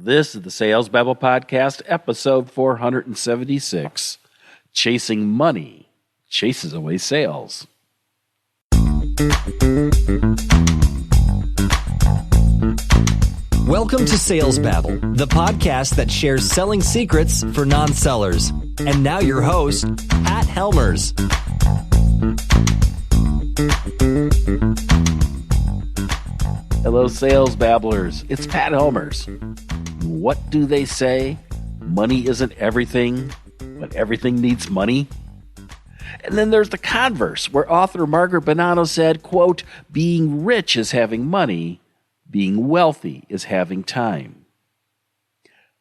This is the Sales Babble Podcast, episode 476. Chasing money chases away sales. Welcome to Sales Babble, the podcast that shares selling secrets for non-sellers. And now your host, Pat Helmers. Hello, Sales Babblers. It's Pat Helmers. What do they say? Money isn't everything, but everything needs money. And then there's the converse, where author Margaret Bonnano said, quote, being rich is having money, being wealthy is having time.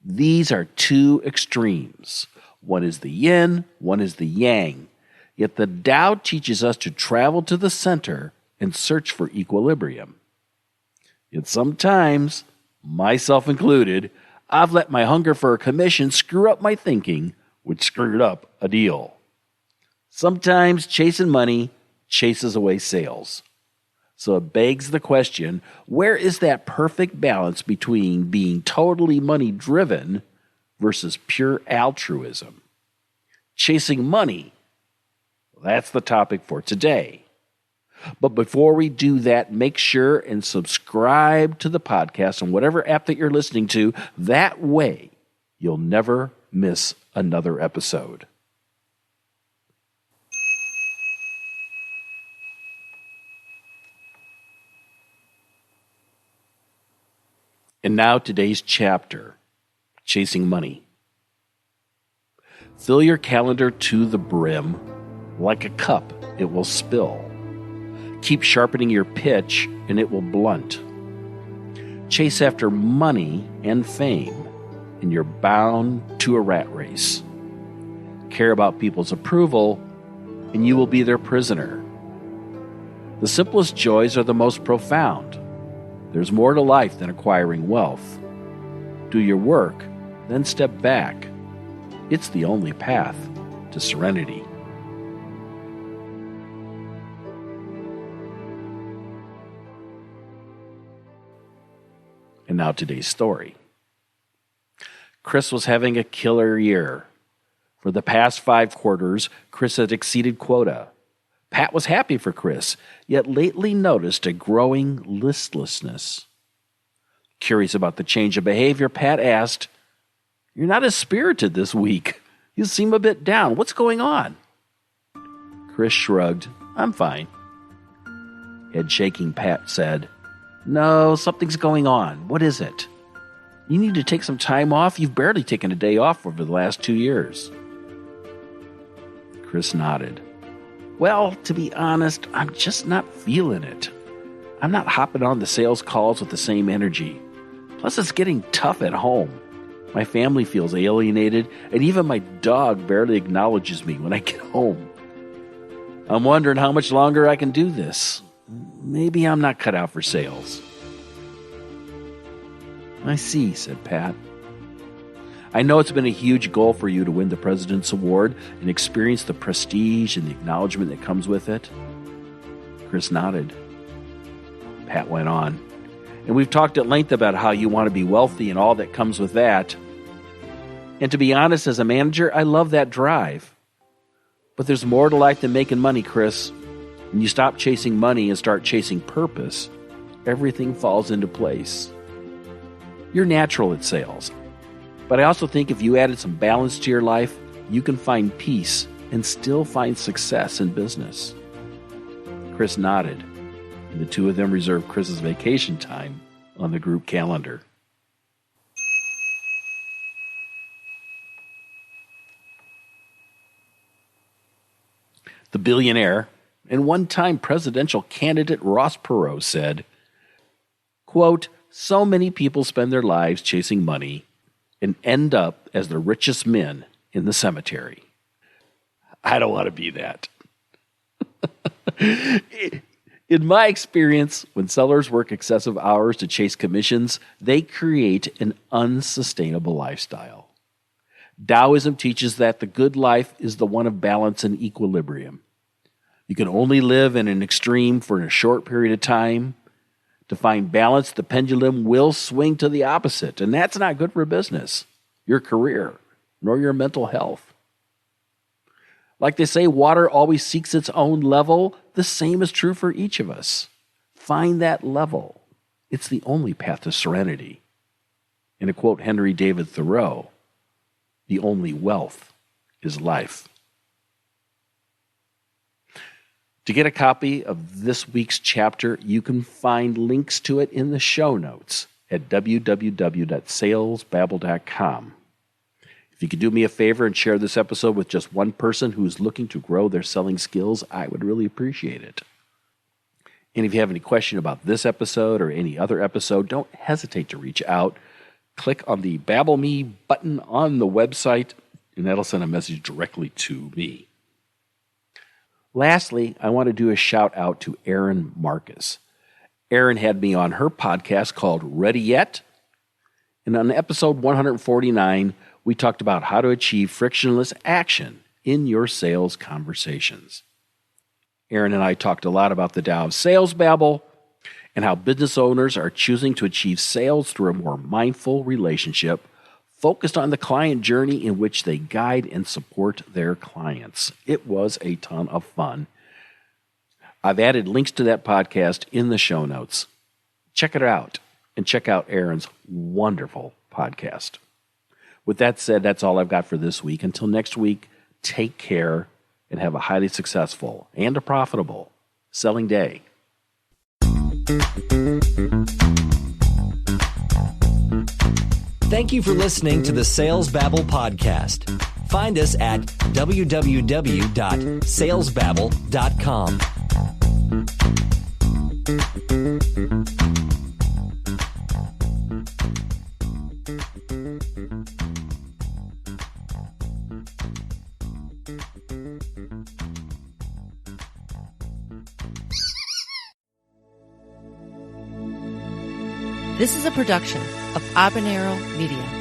These are two extremes. One is the yin, one is the yang. Yet the Tao teaches us to travel to the center and search for equilibrium. Yet sometimes, myself included, I've let my hunger for a commission screw up my thinking, which screwed up a deal. Sometimes chasing money chases away sales. So it begs the question, where is that perfect balance between being totally money-driven versus pure altruism? Chasing money, that's the topic for today. But before we do that, make sure and subscribe to the podcast on whatever app that you're listening to. That way, you'll never miss another episode. And now today's chapter, Chasing Money. Fill your calendar to the brim. Like a cup, it will spill. Keep sharpening your pitch, and it will blunt. Chase after money and fame, and you're bound to a rat race. Care about people's approval, and you will be their prisoner. The simplest joys are the most profound. There's more to life than acquiring wealth. Do your work, then step back. It's the only path to serenity. And now today's story. Chris was having a killer year. For the past 5 quarters, Chris had exceeded quota. Pat was happy for Chris, yet lately noticed a growing listlessness. Curious about the change of behavior, Pat asked, "You're not as spirited this week. You seem a bit down. What's going on?" Chris shrugged. "I'm fine." Head shaking, Pat said, "No, something's going on. What is it? You need to take some time off. You've barely taken a day off over the last 2 years." Chris nodded. "Well, to be honest, I'm just not feeling it. I'm not hopping on the sales calls with the same energy. Plus, it's getting tough at home. My family feels alienated, and even my dog barely acknowledges me when I get home. I'm wondering how much longer I can do this. Maybe I'm not cut out for sales." "I see," said Pat. "I know it's been a huge goal for you to win the President's Award and experience the prestige and the acknowledgement that comes with it." Chris nodded. Pat went on, "And we've talked at length about how you want to be wealthy and all that comes with that. And to be honest, as a manager, I love that drive. But there's more to life than making money, Chris. When you stop chasing money and start chasing purpose, everything falls into place. You're natural at sales, but I also think if you added some balance to your life, you can find peace and still find success in business." Chris nodded, and the two of them reserved Chris's vacation time on the group calendar. The billionaire and one-time presidential candidate Ross Perot said, quote, "So many people spend their lives chasing money and end up as the richest men in the cemetery. I don't want to be that." In my experience, when sellers work excessive hours to chase commissions, they create an unsustainable lifestyle. Taoism teaches that the good life is the one of balance and equilibrium. You can only live in an extreme for a short period of time. To find balance, the pendulum will swing to the opposite, and that's not good for business, your career, nor your mental health. Like they say, water always seeks its own level. The same is true for each of us. Find that level. It's the only path to serenity. And to quote Henry David Thoreau, the only wealth is life. To get a copy of this week's chapter, you can find links to it in the show notes at www.salesbabble.com. If you could do me a favor and share this episode with just one person who's looking to grow their selling skills, I would really appreciate it. And if you have any question about this episode or any other episode, don't hesitate to reach out. Click on the Babble Me button on the website, and that'll send a message directly to me. Lastly, I want to do a shout out to Erin Marcus. Erin had me on her podcast called Ready Yet? And on episode 149, we talked about how to achieve frictionless action in your sales conversations. Erin and I talked a lot about the Tao of Sales Babble and how business owners are choosing to achieve sales through a more mindful relationship focused on the client journey in which they guide and support their clients. It was a ton of fun. I've added links to that podcast in the show notes. Check it out and check out Erin's wonderful podcast. With that said, that's all I've got for this week. Until next week, take care and have a highly successful and a profitable selling day. Thank you for listening to the Sales Babble podcast. Find us at www.salesbabble.com. This is a production of Habanero Media.